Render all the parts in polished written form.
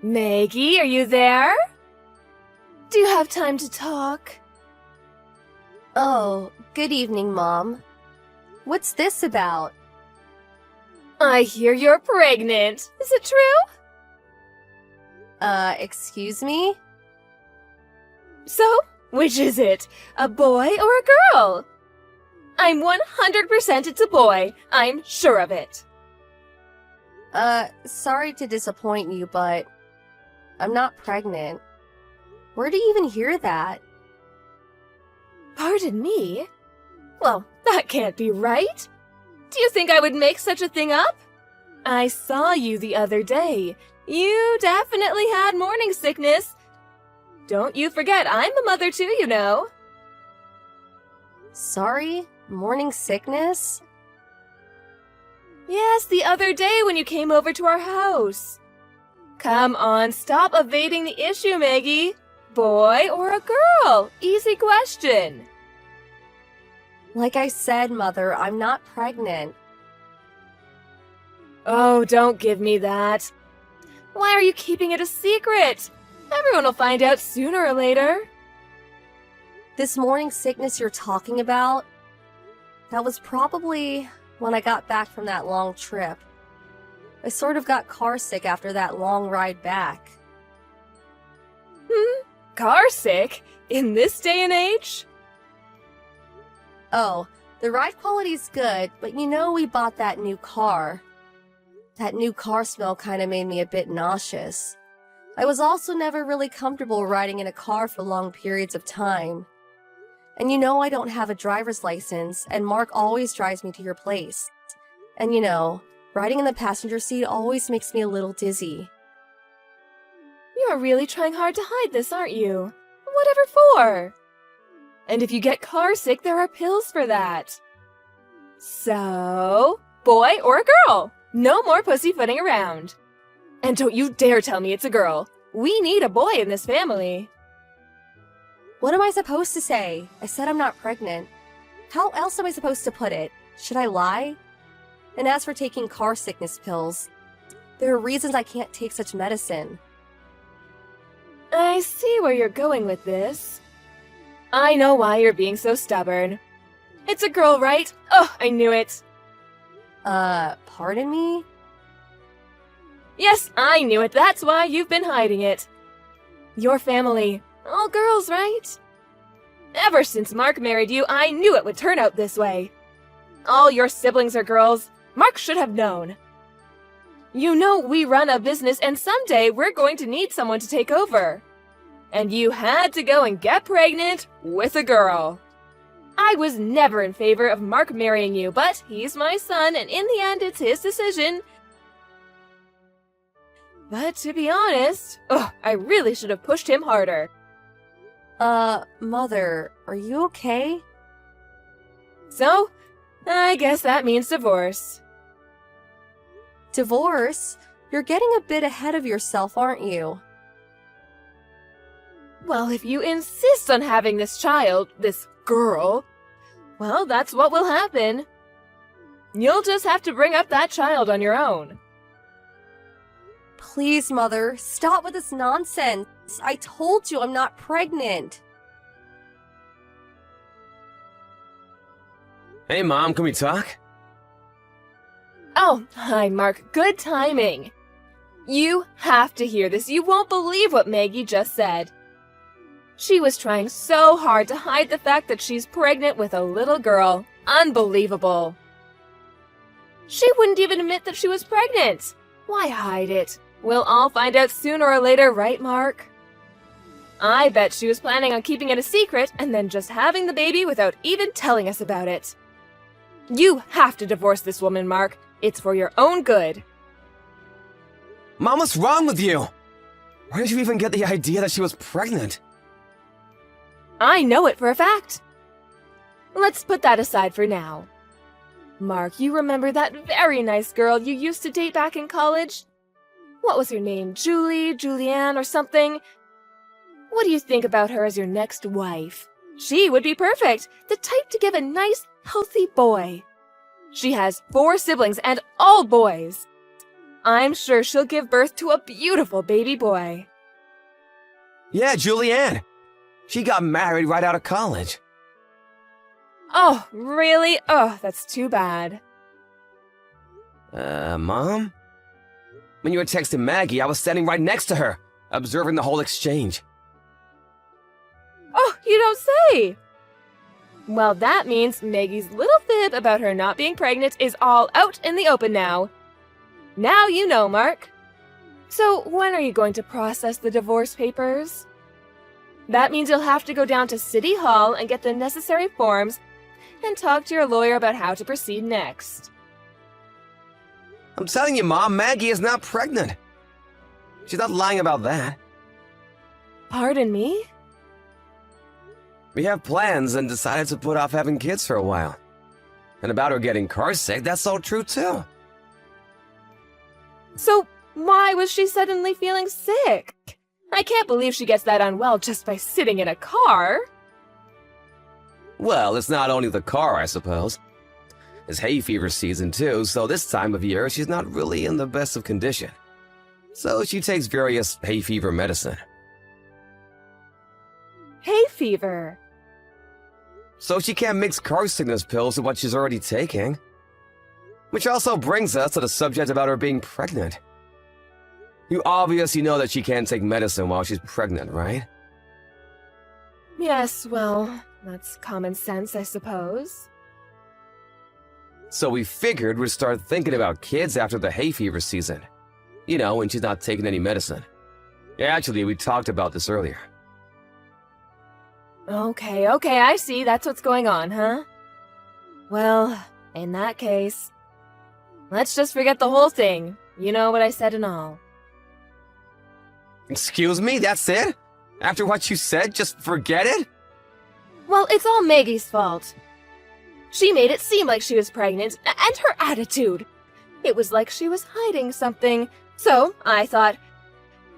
Maggie, are you there? Do you have time to talk? Oh, good evening, Mom. What's this about? I hear you're pregnant. Is it true? Excuse me? So, which is it? A boy or a girl? I'm 100% it's a boy. I'm sure of it. Sorry to disappoint you, but I'm not pregnant. Where do you even hear that? Pardon me? Well, that can't be right. Do you think I would make such a thing up? I saw you the other day. You definitely had morning sickness. Don't you forget, I'm a mother too, you know. Sorry? Morning sickness? Yes, the other day when you came over to our house. Come on, stop evading the issue, Maggie. Boy or a girl? Easy question. Like I said, Mother, I'm not pregnant. Oh, don't give me that. Why are you keeping it a secret? Everyone will find out sooner or later. This morning sickness you're talking about, that was probably when I got back from that long trip. I sort of got car sick after that long ride back. Car sick? In this day and age? Oh, the ride quality's good, but you know we bought that new car. That new car smell kind of made me a bit nauseous. I was also never really comfortable riding in a car for long periods of time. And you know I don't have a driver's license, and Mark always drives me to your place. And you know, riding in the passenger seat always makes me a little dizzy. You're really trying hard to hide this, aren't you? Whatever for? And if you get car sick, there are pills for that. So, boy or a girl? No more pussyfooting around. And don't you dare tell me it's a girl. We need a boy in this family. What am I supposed to say? I said I'm not pregnant. How else am I supposed to put it? Should I lie? And as for taking car sickness pills, there are reasons I can't take such medicine. I see where you're going with this. I know why you're being so stubborn. It's a girl, right? Oh, I knew it. Pardon me? Yes, I knew it. That's why you've been hiding it. Your family, all girls, right? Ever since Mark married you, I knew it would turn out this way. All your siblings are girls. Mark should have known. You know we run a business and someday we're going to need someone to take over. And you had to go and get pregnant with a girl. I was never in favor of Mark marrying you, but he's my son and in the end it's his decision. But to be honest, I really should have pushed him harder. Mother, are you okay? So, I guess that means divorce. Divorce? You're getting a bit ahead of yourself, aren't you? Well, if you insist on having this child, this girl, well, that's what will happen. You'll just have to bring up that child on your own. Please, Mother, stop with this nonsense. I told you I'm not pregnant. Hey, Mom, can we talk? Oh, hi, Mark. Good timing. You have to hear this. You won't believe what Maggie just said. She was trying so hard to hide the fact that she's pregnant with a little girl. Unbelievable. She wouldn't even admit that she was pregnant. Why hide it? We'll all find out sooner or later, right, Mark? I bet she was planning on keeping it a secret and then just having the baby without even telling us about it. You have to divorce this woman, Mark. It's for your own good. Mom, what's wrong with you? Where did you even get the idea that she was pregnant? I know it for a fact. Let's put that aside for now. Mark, you remember that very nice girl you used to date back in college? What was her name? Julianne, or something? What do you think about her as your next wife? She would be perfect, the type to give a nice, healthy boy. She has 4 siblings and all boys. I'm sure she'll give birth to a beautiful baby boy. Yeah, Julianne. She got married right out of college. Oh, really? Oh, that's too bad. Mom? When you were texting Maggie, I was standing right next to her, observing the whole exchange. Oh, you don't say! Well, that means Maggie's little fib about her not being pregnant is all out in the open now. Now you know, Mark. So, when are you going to process the divorce papers? That means you'll have to go down to City Hall and get the necessary forms and talk to your lawyer about how to proceed next. I'm telling you, Mom, Maggie is not pregnant. She's not lying about that. Pardon me? We have plans and decided to put off having kids for a while. And about her getting car sick, that's all true too. So, why was she suddenly feeling sick? I can't believe she gets that unwell just by sitting in a car. Well, it's not only the car, I suppose. It's hay fever season too, so this time of year she's not really in the best of condition. So she takes various hay fever medicine. Hay fever. So she can't mix car sickness pills with what she's already taking. Which also brings us to the subject about her being pregnant. You obviously know that she can't take medicine while she's pregnant, right? Yes, well, that's common sense, I suppose. So we figured we'd start thinking about kids after the hay fever season. You know, when she's not taking any medicine. Actually, we talked about this earlier. Okay, I see. That's what's going on, huh? Well, in that case, let's just forget the whole thing. You know what I said and all. Excuse me, that's it? After what you said, just forget it? Well, it's all Maggie's fault. She made it seem like she was pregnant, and her attitude. It was like she was hiding something. So, I thought,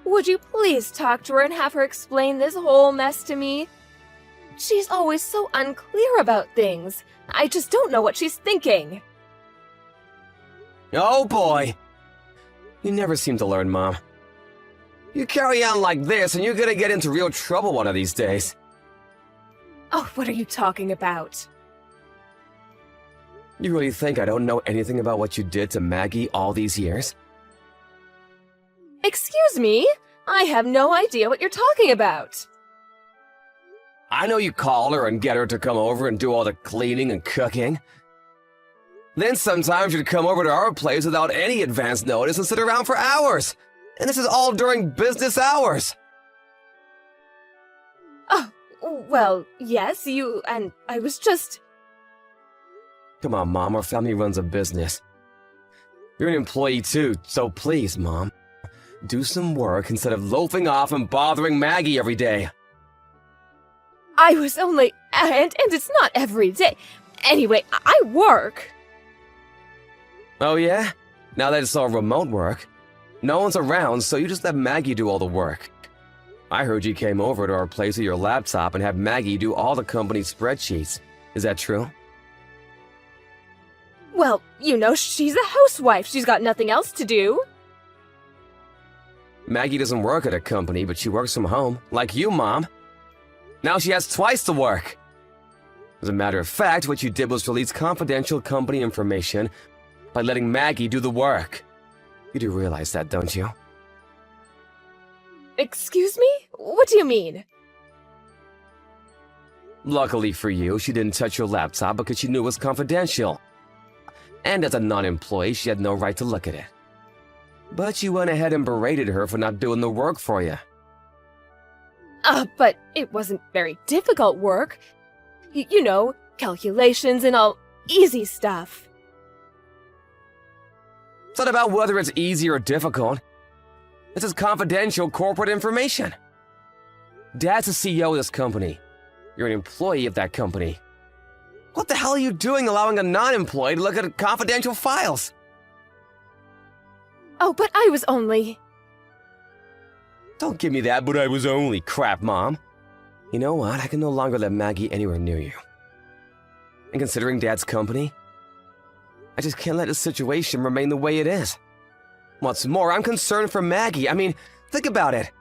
would you please talk to her and have her explain this whole mess to me? She's always so unclear about things. I just don't know what she's thinking. Oh boy. You never seem to learn, Mom. You carry on like this and you're gonna get into real trouble one of these days. Oh, what are you talking about? You really think I don't know anything about what you did to Maggie all these years? Excuse me? I have no idea what you're talking about. I know you call her and get her to come over and do all the cleaning and cooking. Then sometimes you'd come over to our place without any advance notice and sit around for hours. And this is all during business hours. Oh, well, yes, and I was just... Come on, Mom, our family runs a business. You're an employee too, so please, Mom, do some work instead of loafing off and bothering Maggie every day. I was only... And it's not every day. Anyway, I work. Oh yeah? Now that it's all remote work. No one's around, so you just let Maggie do all the work. I heard you came over to our place with your laptop and had Maggie do all the company's spreadsheets. Is that true? Well, you know, she's a housewife. She's got nothing else to do. Maggie doesn't work at a company, but she works from home, like you, Mom. Now she has twice the work. As a matter of fact, what you did was release confidential company information by letting Maggie do the work. You do realize that, don't you? Excuse me? What do you mean? Luckily for you, she didn't touch your laptop because she knew it was confidential. And as a non-employee, she had no right to look at it. But you went ahead and berated her for not doing the work for you. But it wasn't very difficult work. You know, calculations and all easy stuff. It's not about whether it's easy or difficult. This is confidential corporate information. Dad's the CEO of this company. You're an employee of that company. What the hell are you doing allowing a non-employee to look at confidential files? Oh, but I was only... Don't give me that, but I was only crap, Mom. You know what? I can no longer let Maggie anywhere near you. And considering Dad's company, I just can't let the situation remain the way it is. What's more, I'm concerned for Maggie. I mean, think about it.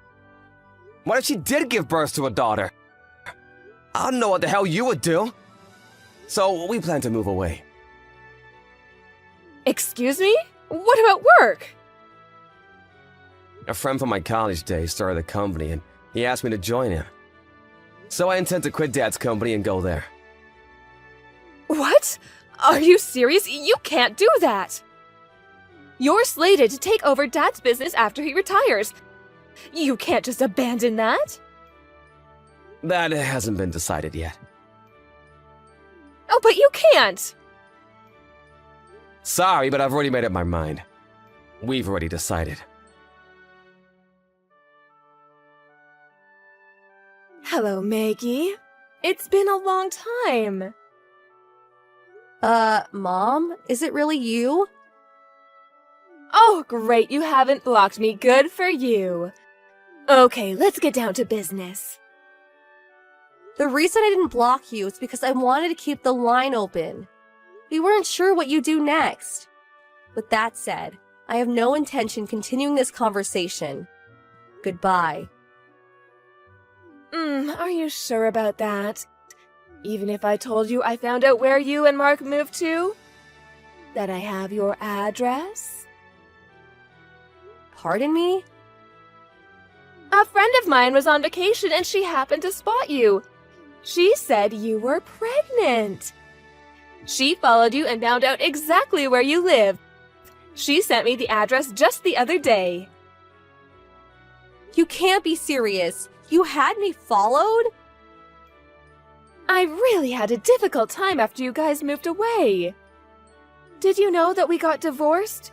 What if she did give birth to a daughter? I don't know what the hell you would do. So we plan to move away. Excuse me? What about work? A friend from my college days started a company and he asked me to join him. So I intend to quit Dad's company and go there. What? Are you serious? You can't do that! You're slated to take over Dad's business after he retires. You can't just abandon that. That hasn't been decided yet. Oh, but you can't! Sorry, but I've already made up my mind. We've already decided. Hello, Maggie. It's been a long time. Mom? Is it really you? Oh, great, you haven't blocked me. Good for you. Okay, let's get down to business. The reason I didn't block you is because I wanted to keep the line open. We weren't sure what you'd do next. With that said, I have no intention continuing this conversation. Goodbye. Are you sure about that? Even if I told you I found out where you and Mark moved to? That I have your address? Pardon me? A friend of mine was on vacation and she happened to spot you. She said you were pregnant. She followed you and found out exactly where you live. She sent me the address just the other day. You can't be serious. You had me followed? I really had a difficult time after you guys moved away. Did you know that we got divorced?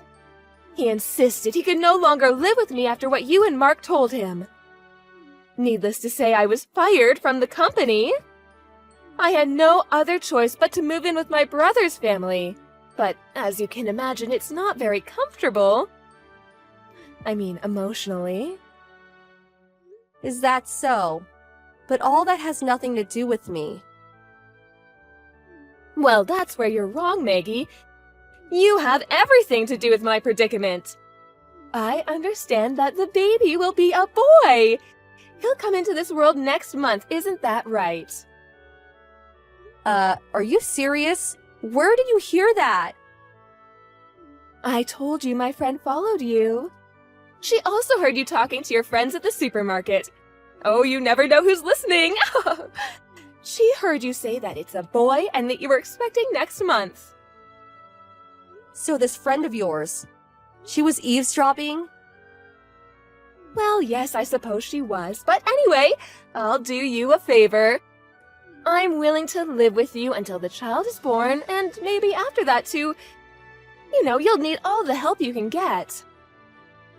He insisted he could no longer live with me after what you and Mark told him. Needless to say, I was fired from the company. I had no other choice but to move in with my brother's family. But as you can imagine, it's not very comfortable. I mean, emotionally. Is that so? But all that has nothing to do with me. Well, that's where you're wrong, Maggie. You have everything to do with my predicament. I understand that the baby will be a boy. He'll come into this world next month, isn't that right? Are you serious? Where did you hear that? I told you my friend followed you. She also heard you talking to your friends at the supermarket. Oh, you never know who's listening. She heard you say that it's a boy and that you were expecting next month. So this friend of yours, she was eavesdropping? Well, yes, I suppose she was. But anyway, I'll do you a favor. I'm willing to live with you until the child is born, and maybe after that too. You know, you'll need all the help you can get.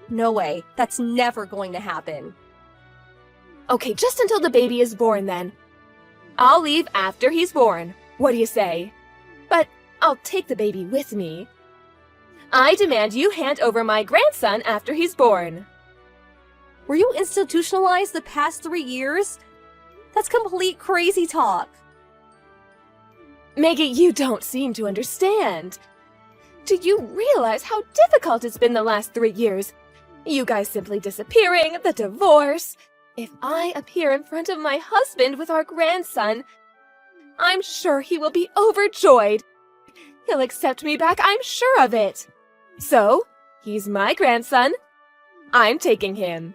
No way. That's never going to happen. Okay, just until the baby is born then. I'll leave after he's born. What do you say? But I'll take the baby with me. I demand you hand over my grandson after he's born. Were you institutionalized the past 3 years? That's complete crazy talk. Maggie, you don't seem to understand. Do you realize how difficult it's been the last 3 years? You guys simply disappearing, the divorce. If I appear in front of my husband with our grandson, I'm sure he will be overjoyed. He'll accept me back, I'm sure of it. So, he's my grandson. I'm taking him.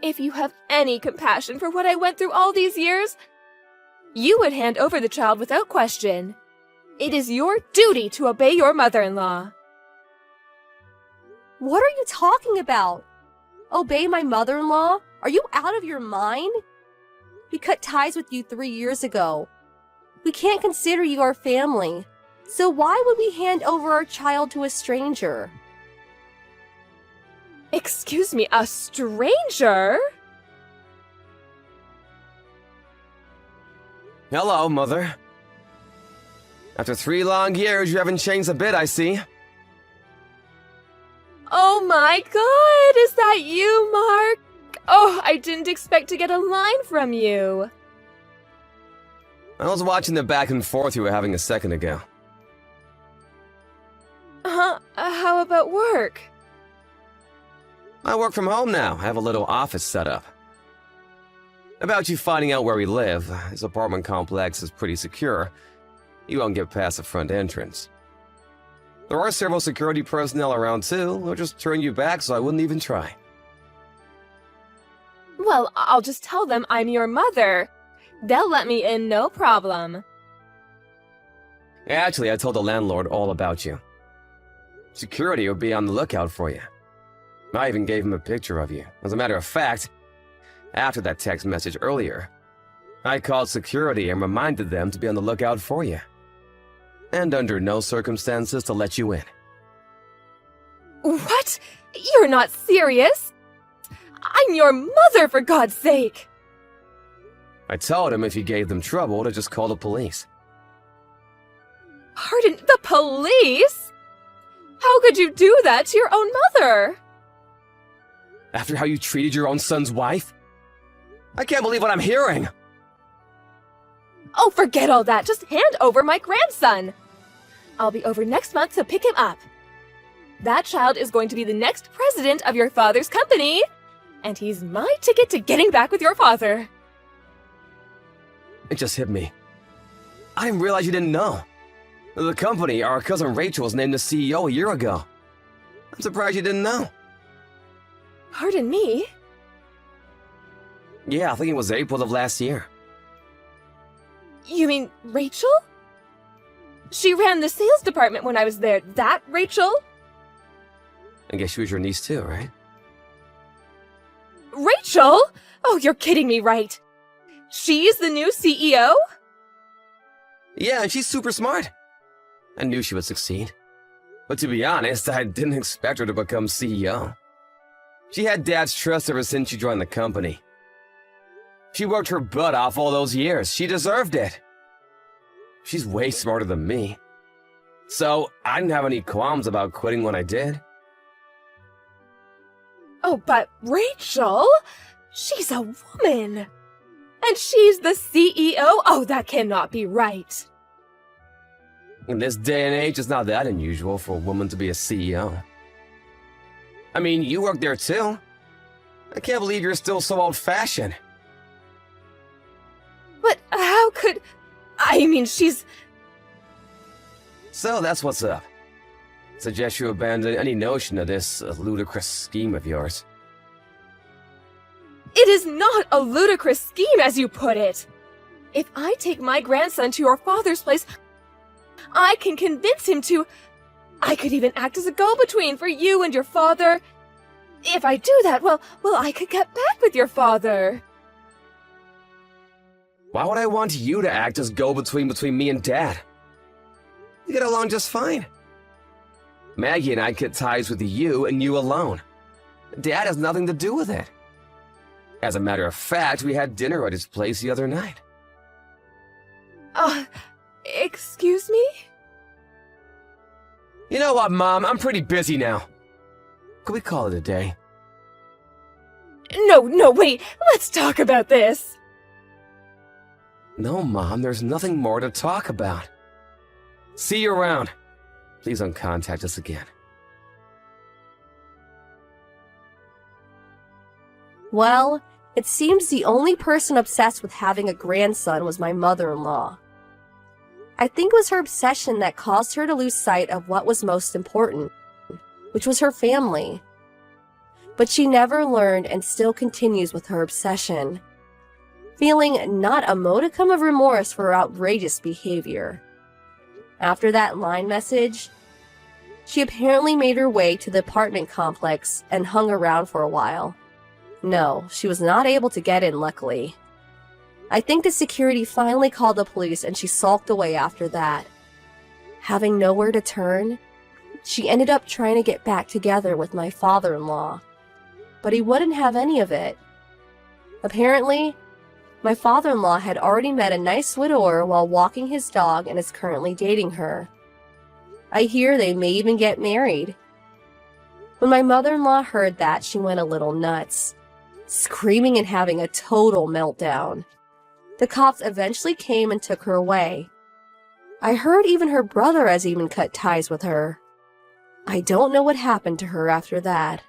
If you have any compassion for what I went through all these years, you would hand over the child without question. It is your duty to obey your mother-in-law. What are you talking about? Obey my mother-in-law? Are you out of your mind? We cut ties with you 3 years ago. We can't consider you our family. So why would we hand over our child to a stranger? Excuse me, a stranger? Hello, Mother. After 3 long years, you haven't changed a bit, I see. Oh my god, is that you, Mark? Oh, I didn't expect to get a line from you. I was watching the back and forth you were having a second ago. How about work? I work from home now. I have a little office set up. About you finding out where we live, this apartment complex is pretty secure. You won't get past the front entrance. There are several security personnel around too. They'll just turn you back, so I wouldn't even try. Well, I'll just tell them I'm your mother. They'll let me in, no problem. Actually, I told the landlord all about you. Security would be on the lookout for you. I even gave him a picture of you. As a matter of fact, after that text message earlier, I called security and reminded them to be on the lookout for you. And under no circumstances to let you in. What? You're not serious? I'm your mother, for God's sake! I told him if you gave them trouble to just call the police. Pardon, the police? How could you do that to your own mother? After how you treated your own son's wife? I can't believe what I'm hearing! Oh, forget all that. Just hand over my grandson. I'll be over next month to pick him up. That child is going to be the next president of your father's company, and he's my ticket to getting back with your father. It just hit me. I didn't realize you didn't know. The company, our cousin Rachel, was named the CEO a year ago. I'm surprised you didn't know. Pardon me? Yeah, I think it was April of last year. You mean Rachel? She ran the sales department when I was there. That Rachel? I guess she was your niece too, right? Rachel? Oh, you're kidding me, right? She's the new CEO? Yeah, and she's super smart. I knew she would succeed. But to be honest, I didn't expect her to become CEO. She had Dad's trust ever since she joined the company. She worked her butt off all those years. She deserved it. She's way smarter than me. So, I didn't have any qualms about quitting when I did. Oh, but Rachel? She's a woman. And she's the CEO? Oh, that cannot be right. In this day and age, it's not that unusual for a woman to be a CEO. I mean, you work there too. I can't believe you're still so old-fashioned. But how could... I mean, she's... So that's what's up. Suggest you abandon any notion of this ludicrous scheme of yours. It is not a ludicrous scheme, as you put it. If I take my grandson to your father's place, I can convince him to... I could even act as a go-between for you and your father. If I do that, well, I could get back with your father. Why would I want you to act as go-between between me and Dad? We get along just fine. Maggie and I cut ties with you and you alone. Dad has nothing to do with it. As a matter of fact, we had dinner at his place the other night. Excuse me? You know what, Mom? I'm pretty busy now. Could we call it a day? No, wait. Let's talk about this. No, Mom, there's nothing more to talk about. See you around. Please don't contact us again. Well, it seems the only person obsessed with having a grandson was my mother-in-law. I think it was her obsession that caused her to lose sight of what was most important, which was her family. But she never learned and still continues with her obsession, feeling not a modicum of remorse for her outrageous behavior. After that line message, she apparently made her way to the apartment complex and hung around for a while. No, she was not able to get in, luckily. I think the security finally called the police and she sulked away after that. Having nowhere to turn, she ended up trying to get back together with my father-in-law. But he wouldn't have any of it. Apparently, my father-in-law had already met a nice widower while walking his dog and is currently dating her. I hear they may even get married. When my mother-in-law heard that, she went a little nuts, screaming and having a total meltdown. The cops eventually came and took her away. I heard even her brother has even cut ties with her. I don't know what happened to her after that.